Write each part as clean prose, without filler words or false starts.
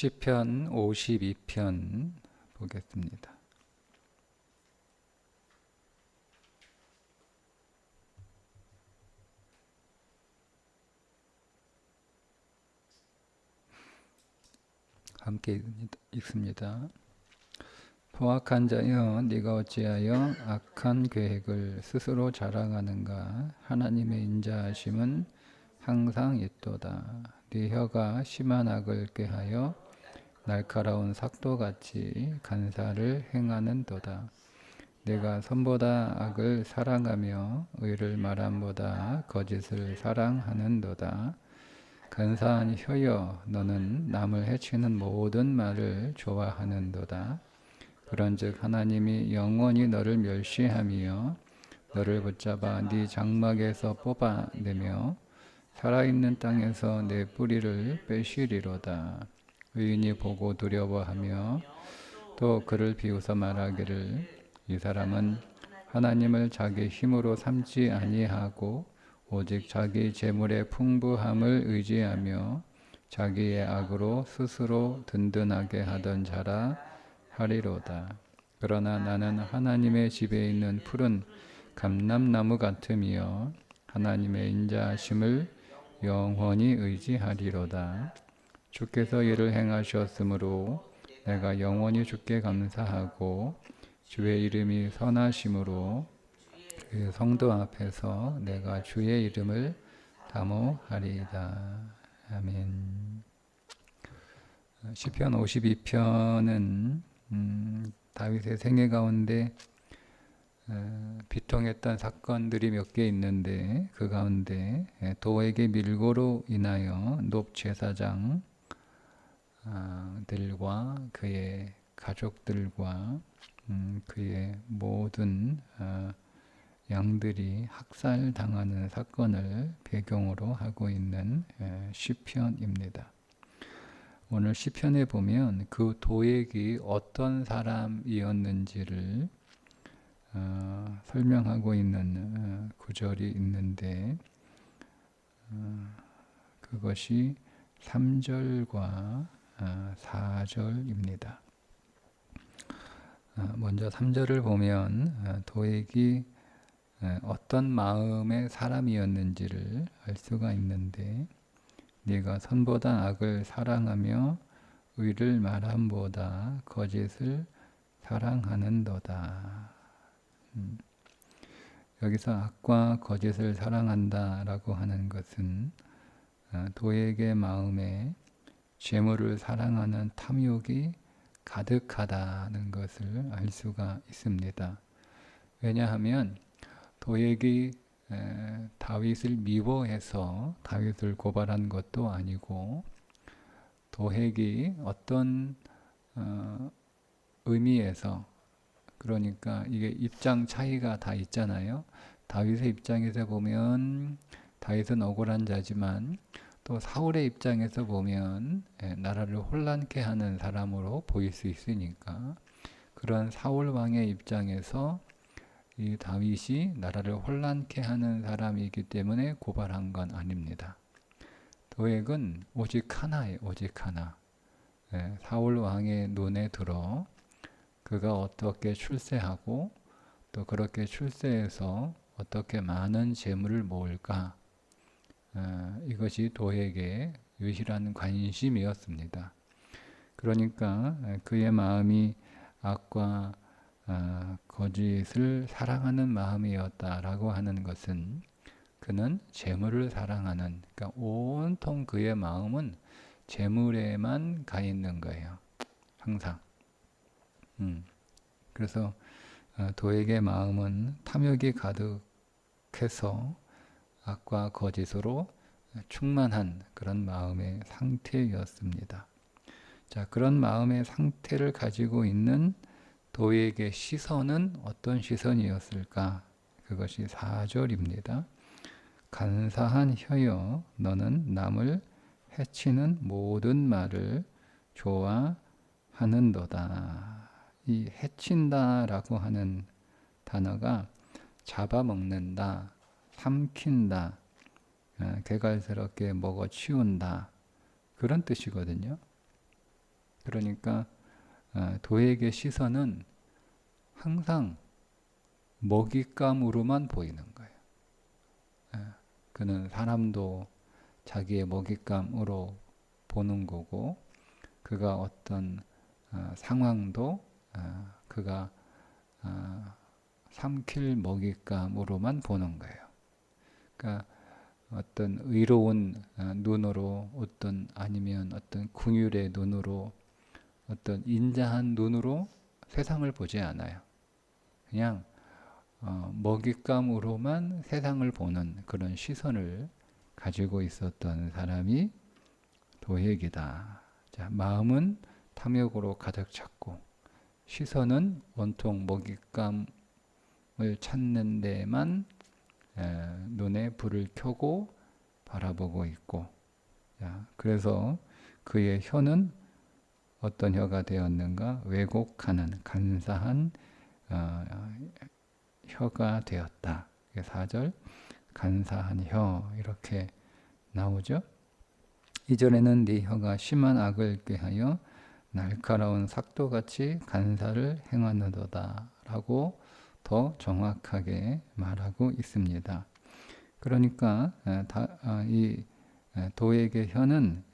시편 52편 보겠습니다. 함께 읽습니다. 포악한 자여, 네가 어찌하여 악한 계획을 스스로 자랑하는가? 하나님의 인자하심은 항상 있도다. 네 혀가 심한 악을 꾀하여 날카로운 삭도같이 간사를 행하는도다. 내가 선보다 악을 사랑하며 의를 말함보다 거짓을 사랑하는도다. 간사한 혀여, 너는 남을 해치는 모든 말을 좋아하는도다. 그런즉 하나님이 영원히 너를 멸시하며 너를 붙잡아 네 장막에서 뽑아내며 살아있는 땅에서 내 뿌리를 빼시리로다. 의인이 보고 두려워하며 또 그를 비웃어 말하기를 이 사람은 하나님을 자기 힘으로 삼지 아니하고 오직 자기 재물의 풍부함을 의지하며 자기의 악으로 스스로 든든하게 하던 자라 하리로다. 그러나 나는 하나님의 집에 있는 푸른 감람나무 같으며 하나님의 인자하심을 영원히 의지하리로다. 주께서 이를 행하셨으므로 내가 영원히 주께 감사하고 주의 이름이 선하심으로 그 성도 앞에서 내가 주의 이름을 담호하리이다. 아멘. 시편 52편은 다윗의 생애 가운데 비통했던 사건들이 몇 개 있는데 그 가운데 도액의 밀고로 인하여 높 제사장 들과 그의 가족들과 그의 모든 양들이 학살당하는 사건을 배경으로 하고 있는 시편입니다. 오늘 시편에 보면 그 도액이 어떤 사람이었는지를 설명하고 있는 구절이 있는데 그것이 3절과 4절입니다. 먼저 3절을 보면 도액이 어떤 마음의 사람이었는지를 알 수가 있는데 네가 선보다 악을 사랑하며 의를 말함보다 거짓을 사랑하는도다. 여기서 악과 거짓을 사랑한다라고 하는 것은 도액의 마음에 재물을 사랑하는 탐욕이 가득하다는 것을 알 수가 있습니다. 왜냐하면 도액이 다윗을 미워해서 다윗을 고발한 것도 아니고 도액이 어떤 의미에서 그러니까 이게 입장 차이가 다 있잖아요. 다윗의 입장에서 보면 다윗은 억울한 자지만 또 사울의 입장에서 보면 나라를 혼란케 하는 사람으로 보일 수 있으니까 그런 사울 왕의 입장에서 이 다윗이 나라를 혼란케 하는 사람이기 때문에 고발한 건 아닙니다. 도액은 오직 하나예요. 오직 하나. 사울 왕의 눈에 들어 그가 어떻게 출세하고 또 그렇게 출세해서 어떻게 많은 재물을 모을까 이것이 도액의 유일한 관심이었습니다. 그러니까 그의 마음이 악과 거짓을 사랑하는 마음이었다라고 하는 것은 그는 재물을 사랑하는 그러니까 온통 그의 마음은 재물에만 가 있는 거예요. 항상. 그래서 도액의 마음은 탐욕이 가득해서 악과 거짓으로 충만한 그런 마음의 상태였습니다. 자, 그런 마음의 상태를 가지고 있는 도액의 시선은 어떤 시선이었을까? 그것이 4절입니다. 간사한 혀여, 너는 남을 해치는 모든 말을 좋아하는도다. 이 해친다라고 하는 단어가 잡아먹는다, 삼킨다, 개갈스럽게 먹어치운다 그런 뜻이거든요. 그러니까 도액의 시선은 항상 먹잇감으로만 보이는 거예요. 그는 사람도 자기의 먹잇감으로 보는 거고, 그가 어떤 상황도 그가 삼킬 먹잇감으로만 보는 거예요. 그러니까 어떤 의로운 눈으로, 어떤 아니면 어떤 긍휼의 눈으로, 어떤 인자한 눈으로 세상을 보지 않아요. 그냥 먹잇감으로만 세상을 보는 그런 시선을 가지고 있었던 사람이 도액이다. 자, 마음은 탐욕으로 가득 찼고 시선은 온통 먹잇감을 찾는 데만 눈에 불을 켜고 바라보고 있고, 자, 그래서 그의 혀는 어떤 혀가 되었는가? 왜곡하는 간사한 혀가 되었다. 4절 간사한 혀 이렇게 나오죠. 이전에는 네 혀가 심한 악을 꾀하여 날카로운 삭도같이 간사를 행하느도다 라고 더 정확하게 말하고 있습니다. 그러니까 이 도액의 혀는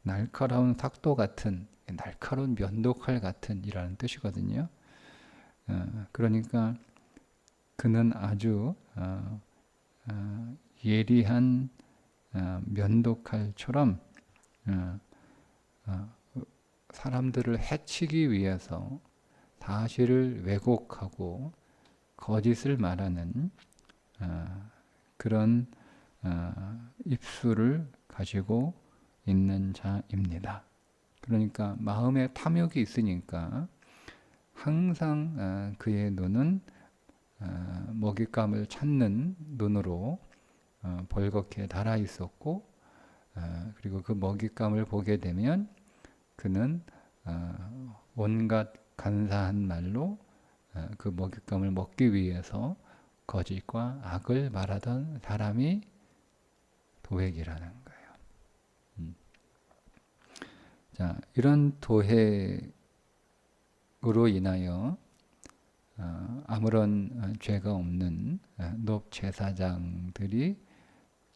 날카로운 삭도 같은, 날카로운 면도칼 같은 이라는 뜻이거든요. 그러니까 그는 아주 예리한 면도칼처럼 사람들을 해치기 위해서 사실을 왜곡하고 거짓을 말하는 그런 입술을 가지고 있는 자입니다. 그러니까 마음에 탐욕이 있으니까 항상 그의 눈은 먹잇감을 찾는 눈으로 벌겋게 달아 있었고, 그리고 그 먹잇감을 보게 되면 그는 온갖 간사한 말로 그 먹잇감을 먹기 위해서 거짓과 악을 말하던 사람이 도액이라는 거예요. 자, 이런 도액으로 인하여 아무런 죄가 없는 놋제사장들이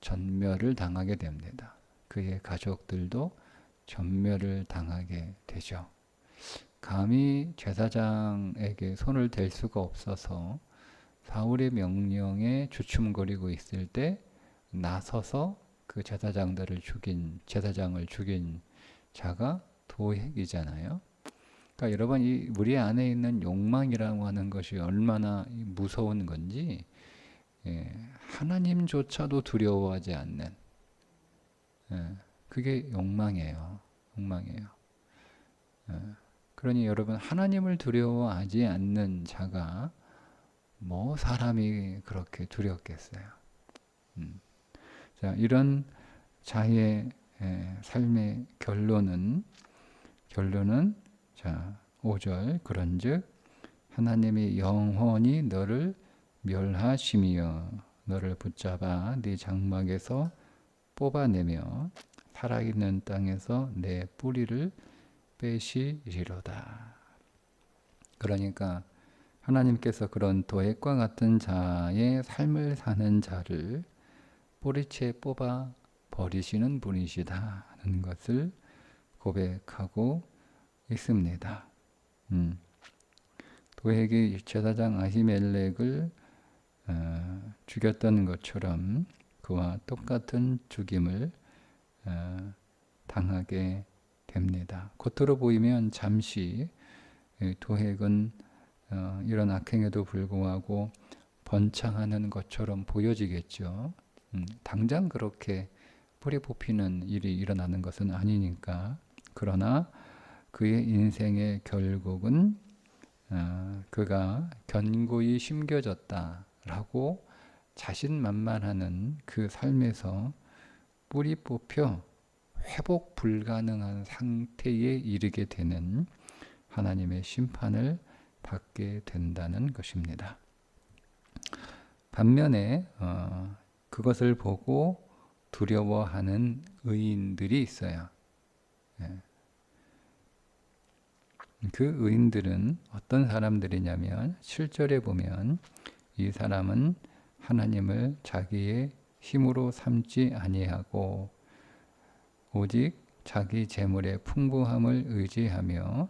전멸을 당하게 됩니다. 그의 가족들도 전멸을 당하게 되죠. 감히 제사장에게 손을 댈 수가 없어서 사울의 명령에 주춤거리고 있을 때 나서서 그 제사장을 죽인 자가 도액이잖아요. 그러니까 여러분, 이 우리 안에 있는 욕망이라고 하는 것이 얼마나 무서운 건지, 하나님조차도 두려워하지 않는, 그게 욕망이에요. 그러니 여러분, 하나님을 두려워하지 않는 자가 뭐 사람이 그렇게 두렵겠어요. 자, 이런 자의 삶의 결론은 자, 5절 그런즉 하나님이 영원히 너를 멸하심이여 너를 붙잡아 네 장막에서 뽑아내며 살아있는 땅에서 내 뿌리를 빼시리로다. 그러니까 하나님께서 그런 도액과 같은 자의 삶을 사는 자를 뿌리채 뽑아 버리시는 분이시다는 것을 고백하고 있습니다. 도액이 제사장 아히멜렉을 죽였던 것처럼 그와 똑같은 죽임을 당하게 됩니다. 겉으로 보이면 잠시 도액은 이런 악행에도 불구하고 번창하는 것처럼 보여지겠죠. 당장 그렇게 뿌리 뽑히는 일이 일어나는 것은 아니니까. 그러나 그의 인생의 결국은 그가 견고히 심겨졌다라고 자신만만하는 그 삶에서 뿌리 뽑혀 회복 불가능한 상태에 이르게 되는 하나님의 심판을 받게 된다는 것입니다. 반면에 그것을 보고 두려워하는 의인들이 있어요. 그 의인들은 어떤 사람들이냐면 7절에 보면 이 사람은 하나님을 자기의 힘으로 삼지 아니하고 오직 자기 재물의 풍부함을 의지하며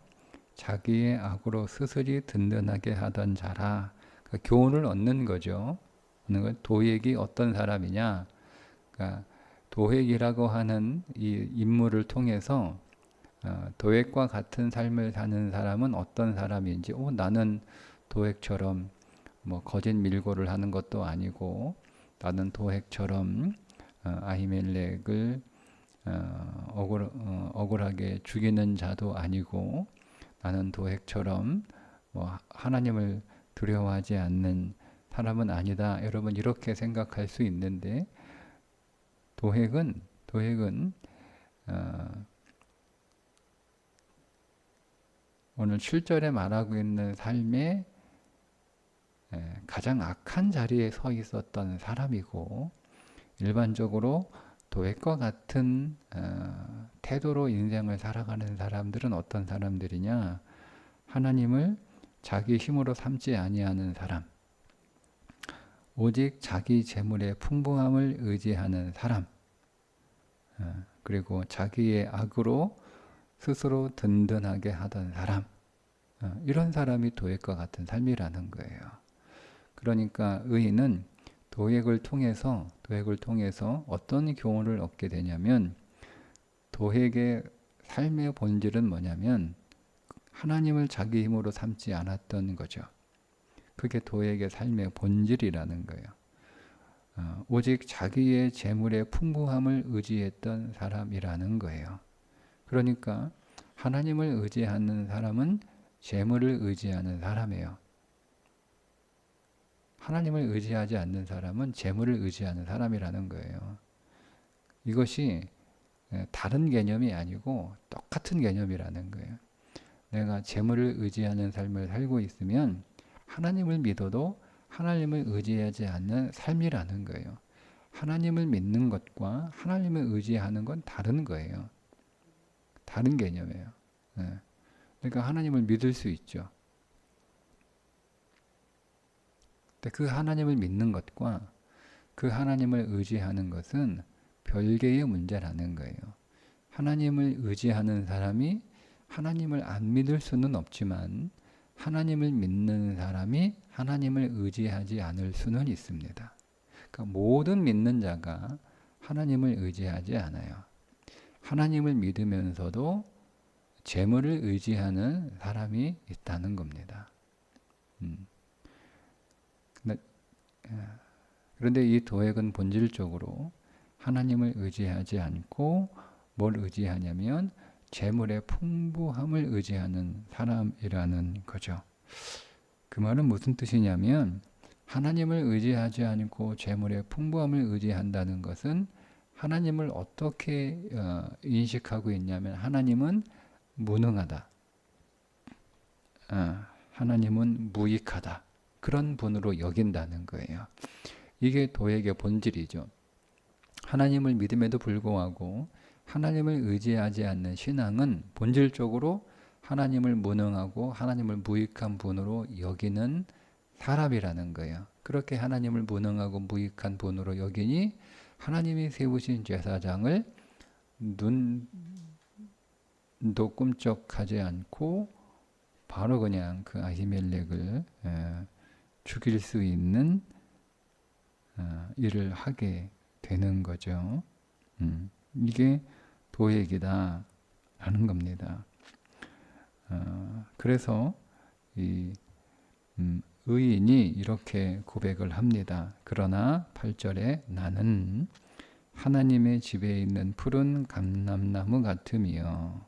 자기의 악으로 스스리 든든하게 하던 자라. 그러니까 교훈을 얻는 거죠. 도액이 어떤 사람이냐? 그러니까 도액이라고 하는 이 인물을 통해서 도액과 같은 삶을 사는 사람은 어떤 사람인지, 나는 도액처럼 뭐 거짓 밀고를 하는 것도 아니고, 나는 도액처럼 아히멜렉을 억울하게 죽이는 자도 아니고, 나는 도액처럼 뭐 하나님을 두려워하지 않는 사람은 아니다. 여러분 이렇게 생각할 수 있는데 도액은 오늘 7절에 말하고 있는 삶의 가장 악한 자리에 서 있었던 사람이고, 일반적으로 도액과 같은 태도로 인생을 살아가는 사람들은 어떤 사람들이냐? 하나님을 자기 힘으로 삼지 아니하는 사람, 오직 자기 재물의 풍부함을 의지하는 사람, 그리고 자기의 악으로 스스로 든든하게 하던 사람, 이런 사람이 도액과 같은 삶이라는 거예요. 그러니까 의인은 도액을 통해서 어떤 교훈을 얻게 되냐면, 도액의 삶의 본질은 뭐냐면 하나님을 자기 힘으로 삼지 않았던 거죠. 그게 도액의 삶의 본질이라는 거예요. 오직 자기의 재물의 풍부함을 의지했던 사람이라는 거예요. 그러니까 하나님을 의지하는 사람은 재물을 의지하는 사람이에요. 하나님을 의지하지 않는 사람은 재물을 의지하는 사람이라는 거예요. 이것이 다른 개념이 아니고 똑같은 개념이라는 거예요. 내가 재물을 의지하는 삶을 살고 있으면 하나님을 믿어도 하나님을 의지하지 않는 삶이라는 거예요. 하나님을 믿는 것과 하나님을 의지하는 건 다른 거예요. 다른 개념이에요. 그러니까 하나님을 믿을 수 있죠. 근데 그 하나님을 믿는 것과 그 하나님을 의지하는 것은 별개의 문제라는 거예요. 하나님을 의지하는 사람이 하나님을 안 믿을 수는 없지만, 하나님을 믿는 사람이 하나님을 의지하지 않을 수는 있습니다. 그러니까 모든 믿는 자가 하나님을 의지하지 않아요. 하나님을 믿으면서도 재물을 의지하는 사람이 있다는 겁니다. 그런데 이 도액은 본질적으로 하나님을 의지하지 않고 뭘 의지하냐면 재물의 풍부함을 의지하는 사람이라는 거죠. 그 말은 무슨 뜻이냐면, 하나님을 의지하지 않고 재물의 풍부함을 의지한다는 것은 하나님을 어떻게 인식하고 있냐면, 하나님은 무능하다, 하나님은 무익하다, 그런 분으로 여긴다는 거예요. 이게 도액의 본질이죠. 하나님을 믿음에도 불구하고 하나님을 의지하지 않는 신앙은 본질적으로 하나님을 무능하고 하나님을 무익한 분으로 여기는 사람이라는 거예요. 그렇게 하나님을 무능하고 무익한 분으로 여기니 하나님이 세우신 제사장을 눈도 끔찍하지 않고 바로 그냥 그 아히멜렉을 죽일 수 있는 일을 하게 되는 거죠. 이게 도액이다 라는 겁니다. 그래서 이 의인이 이렇게 고백을 합니다. 그러나 8절에 나는 하나님의 집에 있는 푸른 감람나무 같으며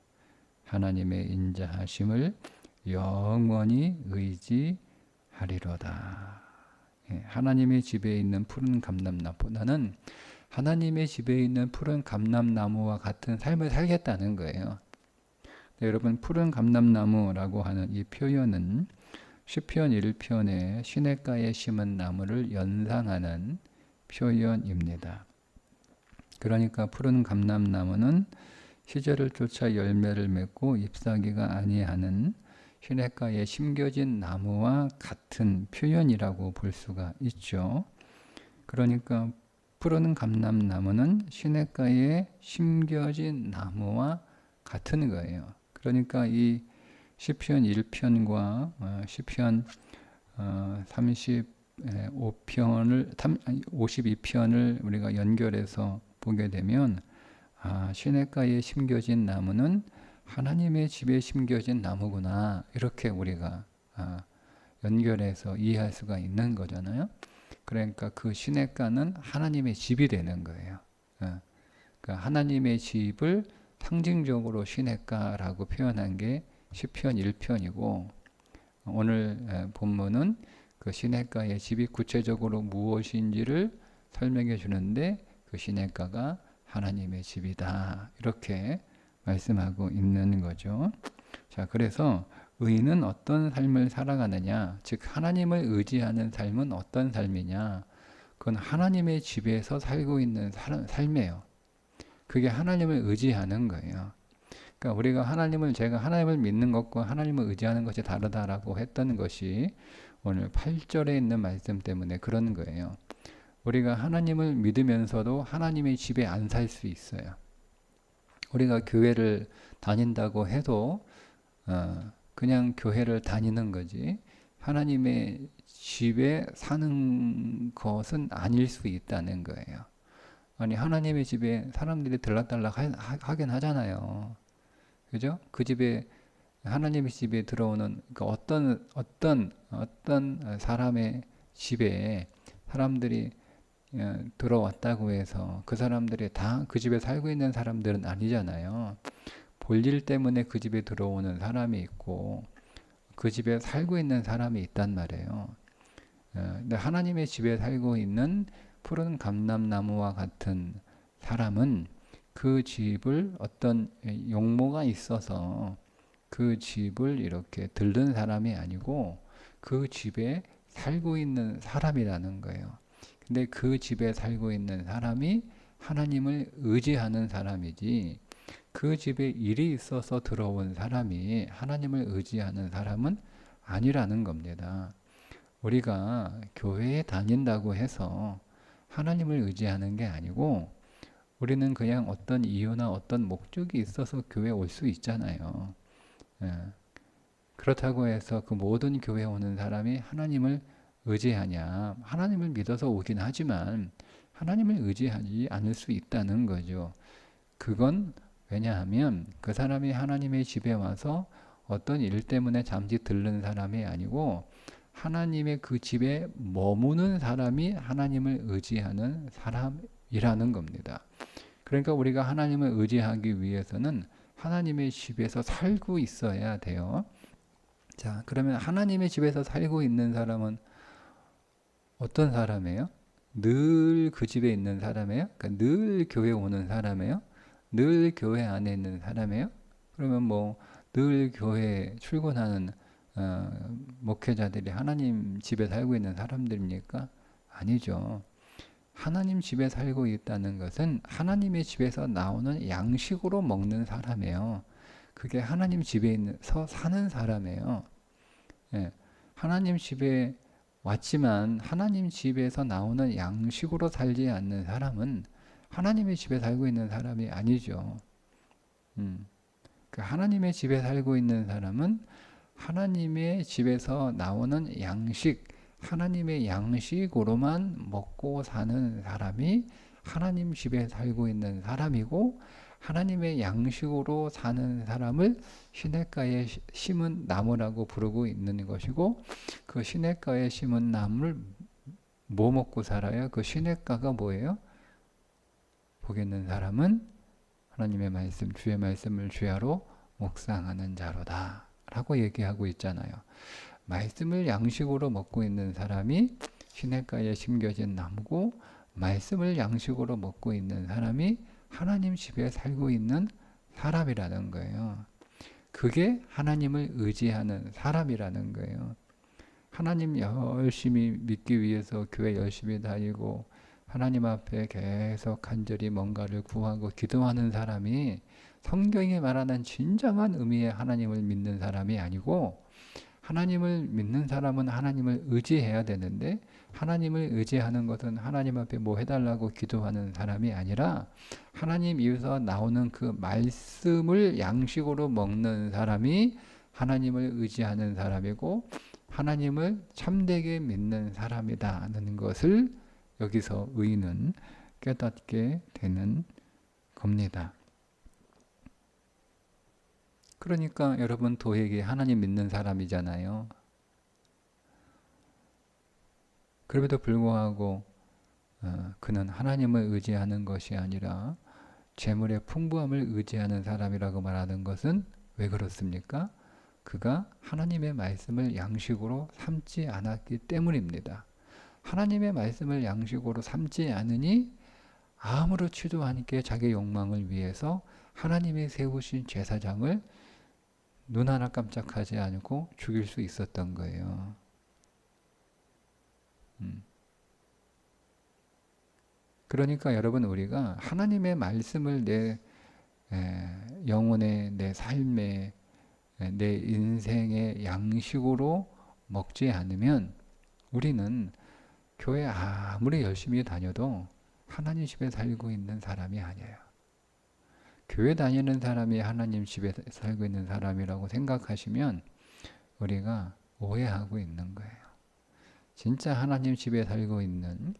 하나님의 인자하심을 영원히 의지하리로다. 하나님의 집에 있는 푸른 감람나무, 나는 하나님의 집에 있는 푸른 감람나무와 같은 삶을 살겠다는 거예요. 여러분, 푸른 감람나무라고 하는 이 표현은 시편 1편에 시냇가에 심은 나무를 연상하는 표현입니다. 그러니까 푸른 감람나무는 시절을 쫓아 열매를 맺고 잎사귀가 아니하는 시냇가에 심겨진 나무와 같은 표현이라고 볼 수가 있죠. 그러니까 푸른 감람나무는 시냇가에 심겨진 나무와 같은 거예요. 그러니까 이 시편 1편과 시편 52편을 우리가 연결해서 보게 되면 시냇가에 심겨진 나무는 하나님의 집에 심겨진 나무구나, 이렇게 우리가 연결해서 이해할 수가 있는 거잖아요. 그러니까 그 시냇가는 하나님의 집이 되는 거예요. 그러니까 하나님의 집을 상징적으로 시냇가라고 표현한 게 시편 1편이고, 오늘 본문은 그 시냇가의 집이 구체적으로 무엇인지를 설명해 주는데, 그 시냇가가 하나님의 집이다, 이렇게 말씀하고 있는 거죠. 자, 그래서 의인은 어떤 삶을 살아가느냐, 즉 하나님을 의지하는 삶은 어떤 삶이냐, 그건 하나님의 집에서 살고 있는 삶이에요. 그게 하나님을 의지하는 거예요. 그러니까 우리가 제가 하나님을 믿는 것과 하나님을 의지하는 것이 다르다라고 했던 것이 오늘 8절에 있는 말씀 때문에 그런 거예요. 우리가 하나님을 믿으면서도 하나님의 집에 안 살 수 있어요. 우리가 교회를 다닌다고 해도 그냥 교회를 다니는 거지 하나님의 집에 사는 것은 아닐 수 있다는 거예요. 아니, 하나님의 집에 사람들이 들락달락 하긴 하잖아요. 그죠? 그 집에, 하나님의 집에 들어오는, 그러니까 어떤 사람의 집에 사람들이 들어왔다고 해서 그 사람들이 다 그 집에 살고 있는 사람들은 아니잖아요. 볼일 때문에 그 집에 들어오는 사람이 있고 그 집에 살고 있는 사람이 있단 말이에요. 근데 하나님의 집에 살고 있는 푸른 감람나무와 같은 사람은 그 집을 어떤 용모가 있어서 그 집을 이렇게 들른 사람이 아니고 그 집에 살고 있는 사람이라는 거예요. 근데 그 집에 살고 있는 사람이 하나님을 의지하는 사람이지, 그 집에 일이 있어서 들어온 사람이 하나님을 의지하는 사람은 아니라는 겁니다. 우리가 교회에 다닌다고 해서 하나님을 의지하는 게 아니고, 우리는 그냥 어떤 이유나 어떤 목적이 있어서 교회에 올 수 있잖아요. 그렇다고 해서 그 모든 교회에 오는 사람이 하나님을 의지하냐? 하나님을 믿어서 오긴 하지만 하나님을 의지하지 않을 수 있다는 거죠. 그건 왜냐하면 그 사람이 하나님의 집에 와서 어떤 일 때문에 잠시 들른 사람이 아니고 하나님의 그 집에 머무는 사람이 하나님을 의지하는 사람이라는 겁니다. 그러니까 우리가 하나님을 의지하기 위해서는 하나님의 집에서 살고 있어야 돼요. 자, 그러면 하나님의 집에서 살고 있는 사람은 어떤 사람이에요? 늘 그 집에 있는 사람이에요? 그러니까 늘 교회 오는 사람이에요? 늘 교회 안에 있는 사람이에요? 그러면 뭐 늘 교회 출근하는 목회자들이 하나님 집에 살고 있는 사람들입니까? 아니죠. 하나님 집에 살고 있다는 것은 하나님의 집에서 나오는 양식으로 먹는 사람이에요. 그게 하나님 집에서 사는 사람이에요. 예, 하나님 집에 왔지만 하나님 집에서 나오는 양식으로 살지 않는 사람은 하나님의 집에 살고 있는 사람이 아니죠. 하나님의 집에 살고 있는 사람은 하나님의 집에서 나오는 양식, 하나님의 양식으로만 먹고 사는 사람이 하나님 집에 살고 있는 사람이고, 하나님의 양식으로 사는 사람을 시냇가에 심은 나무라고 부르고 있는 것이고, 그 시냇가에 심은 나무를 뭐 먹고 살아요? 그 시냇가가 뭐예요? 복 있는 사람은 하나님의 말씀, 주의 말씀을 주야로 묵상하는 자로다 라고 얘기하고 있잖아요. 말씀을 양식으로 먹고 있는 사람이 시냇가에 심겨진 나무고, 말씀을 양식으로 먹고 있는 사람이 하나님 집에 살고 있는 사람이라는 거예요. 그게 하나님을 의지하는 사람이라는 거예요. 하나님 열심히 믿기 위해서 교회 열심히 다니고 하나님 앞에 계속 간절히 뭔가를 구하고 기도하는 사람이 성경이 말하는 진정한 의미의 하나님을 믿는 사람이 아니고, 하나님을 믿는 사람은 하나님을 의지해야 되는데, 하나님을 의지하는 것은 하나님 앞에 뭐 해달라고 기도하는 사람이 아니라 하나님 입에서 나오는 그 말씀을 양식으로 먹는 사람이 하나님을 의지하는 사람이고, 하나님을 참되게 믿는 사람이다는 것을 여기서 의인은 깨닫게 되는 겁니다. 그러니까 여러분, 도액이 하나님 믿는 사람이잖아요. 그럼에도 불구하고 그는 하나님을 의지하는 것이 아니라 재물의 풍부함을 의지하는 사람이라고 말하는 것은 왜 그렇습니까? 그가 하나님의 말씀을 양식으로 삼지 않았기 때문입니다. 하나님의 말씀을 양식으로 삼지 않으니 아무렇지도 않게 자기 욕망을 위해서 하나님이 세우신 제사장을 눈 하나 깜짝하지 않고 죽일 수 있었던 거예요. 그러니까 여러분, 우리가 하나님의 말씀을 내 영혼의, 내 삶의, 내 인생의 양식으로 먹지 않으면 우리는 교회 아무리 열심히 다녀도 하나님 집에 살고 있는 사람이 아니에요. 교회 다니는 사람이 하나님 집에 살고 있는 사람이라고 생각하시면 우리가 오해하고 있는 거예요. 진짜 하나님 집에 살고 있는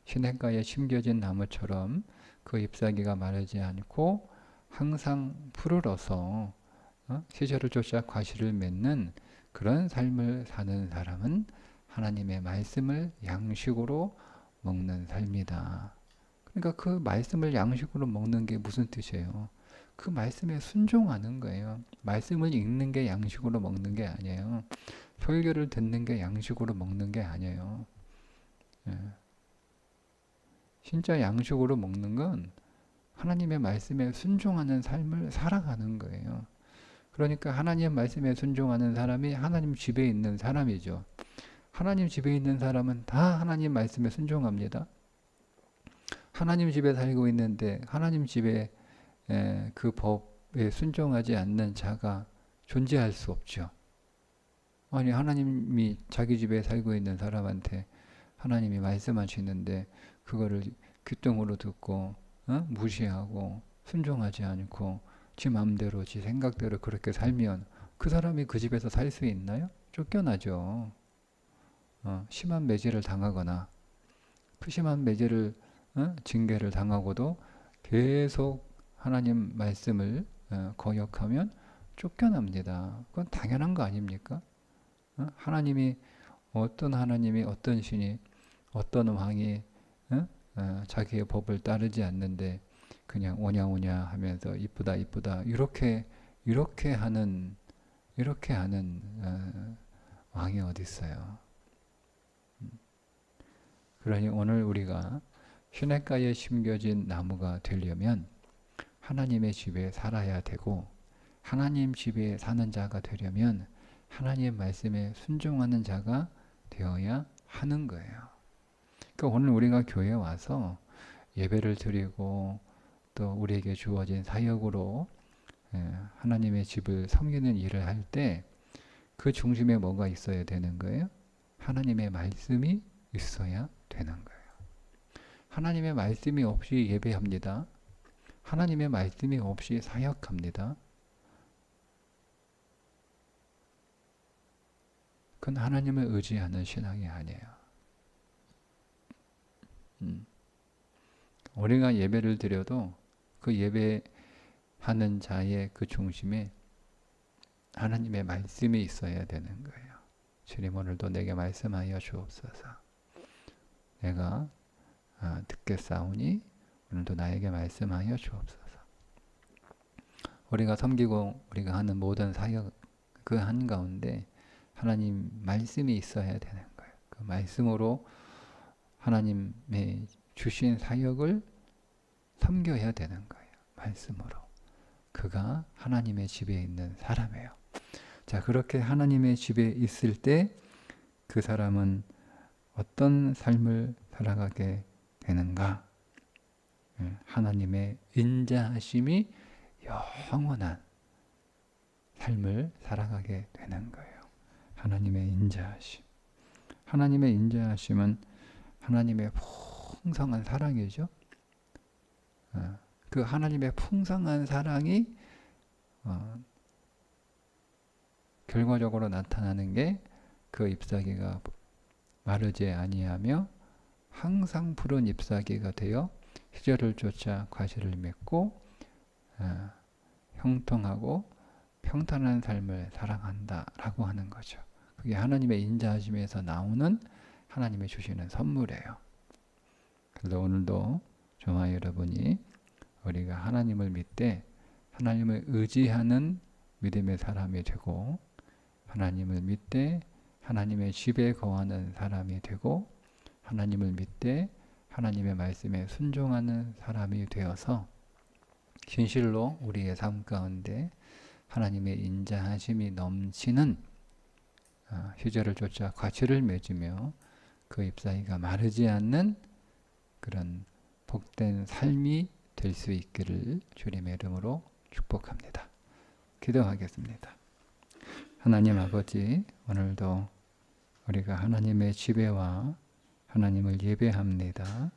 시냇가에 심겨진 나무처럼 그 잎사귀가 마르지 않고 항상 푸르러서 시절을 쫓아 과실을 맺는 그런 삶을 사는 사람은 하나님의 말씀을 양식으로 먹는 삶이다. 그러니까 그 말씀을 양식으로 먹는 게 무슨 뜻이에요? 그 말씀에 순종하는 거예요. 말씀을 읽는 게 양식으로 먹는 게 아니에요. 설교를 듣는 게 양식으로 먹는 게 아니에요. 진짜 양식으로 먹는 건 하나님의 말씀에 순종하는 삶을 살아가는 거예요. 그러니까 하나님의 말씀에 순종하는 사람이 하나님 집에 있는 사람이죠. 하나님 집에 있는 사람은 다 하나님 말씀에 순종합니다. 하나님 집에 살고 있는데 하나님 집에 그 법에 순종하지 않는 자가 존재할 수 없죠. 아니, 하나님이 자기 집에 살고 있는 사람한테 하나님이 말씀하시는데 그거를 귓등으로 듣고 무시하고 순종하지 않고 지 마음대로 지 생각대로 그렇게 살면 그 사람이 그 집에서 살 수 있나요? 쫓겨나죠. 심한 매질을 당하거나 그 심한 매질을 징계를 당하고도 계속 하나님 말씀을 거역하면 쫓겨납니다. 그건 당연한 거 아닙니까? 하나님이 어떤 신이 어떤 왕이 자기의 법을 따르지 않는데 그냥 오냐오냐 하면서 이쁘다 이쁘다 이렇게 하는 왕이 어디 있어요? 그러니 오늘 우리가 시냇가에 심겨진 나무가 되려면 하나님의 집에 살아야 되고, 하나님 집에 사는 자가 되려면 하나님의 말씀에 순종하는 자가 되어야 하는 거예요. 그러니까 오늘 우리가 교회에 와서 예배를 드리고 또 우리에게 주어진 사역으로 하나님의 집을 섬기는 일을 할 때 그 중심에 뭐가 있어야 되는 거예요? 하나님의 말씀이 있어야 되는 거예요. 하나님의 말씀이 없이 예배합니다. 하나님의 말씀이 없이 사역합니다. 그건 하나님을 의지하는 신앙이 아니에요. 우리가 예배를 드려도 그 예배하는 자의 그 중심에 하나님의 말씀이 있어야 되는 거예요. 주님, 오늘도 내게 말씀하여 주옵소서. 내가 듣겠사오니 오늘도 나에게 말씀하여 주옵소서. 우리가 섬기고 우리가 하는 모든 사역 그 한가운데 하나님 말씀이 있어야 되는 거예요. 그 말씀으로 하나님의 주신 사역을 섬겨야 되는 거예요. 말씀으로. 그가 하나님의 집에 있는 사람이에요. 자, 그렇게 하나님의 집에 있을 때 그 사람은 어떤 삶을 살아가게 되는가? 하나님의 인자하심이 영원한 삶을 살아가게 되는 거예요. 하나님의 인자하심. 하나님의 인자하심은 하나님의 풍성한 사랑이죠. 그 하나님의 풍성한 사랑이 결과적으로 나타나는 게 그 잎사귀가 마르지 아니하며 항상 푸른 잎사귀가 되어 시절을 쫓아 과실을 맺고 형통하고 평탄한 삶을 살아간다라고 하는 거죠. 그게 하나님의 인자하심에서 나오는 하나님이 주시는 선물이에요. 그래서 오늘도 저와 여러분이 우리가 하나님을 믿되 하나님을 의지하는 믿음의 사람이 되고 하나님을 믿되 하나님의 집에 거하는 사람이 되고 하나님을 믿되 하나님의 말씀에 순종하는 사람이 되어서 진실로 우리의 삶 가운데 하나님의 인자하심이 넘치는 시절을 쫓아 과실을 맺으며 그 잎사귀가 마르지 않는 그런 복된 삶이 될 수 있기를 주님의 이름으로 축복합니다. 기도하겠습니다. 하나님 아버지, 오늘도 우리가 하나님의 집에 와 하나님을 예배합니다.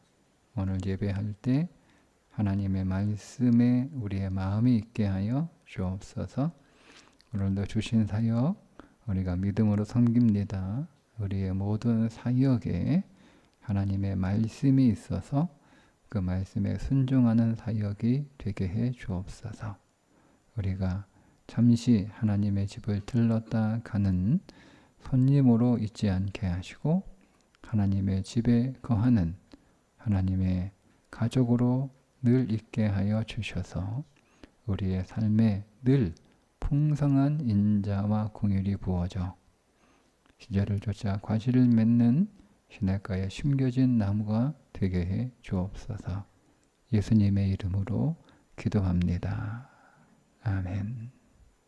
오늘 예배할 때 하나님의 말씀에 우리의 마음이 있게 하여 주옵소서. 오늘도 주신 사역 우리가 믿음으로 섬깁니다. 우리의 모든 사역에 하나님의 말씀이 있어서 그 말씀에 순종하는 사역이 되게 해 주옵소서. 우리가 잠시 하나님의 집을 들렀다 가는 손님으로 있지 않게 하시고 하나님의 집에 거하는 하나님의 가족으로 늘 있게 하여 주셔서 우리의 삶에 늘 풍성한 인자와 긍휼이 부어져 시절을 쫓아 과실을 맺는 시냇가에 심겨진 나무가 되게 해 주옵소서. 예수님의 이름으로 기도합니다. 아멘.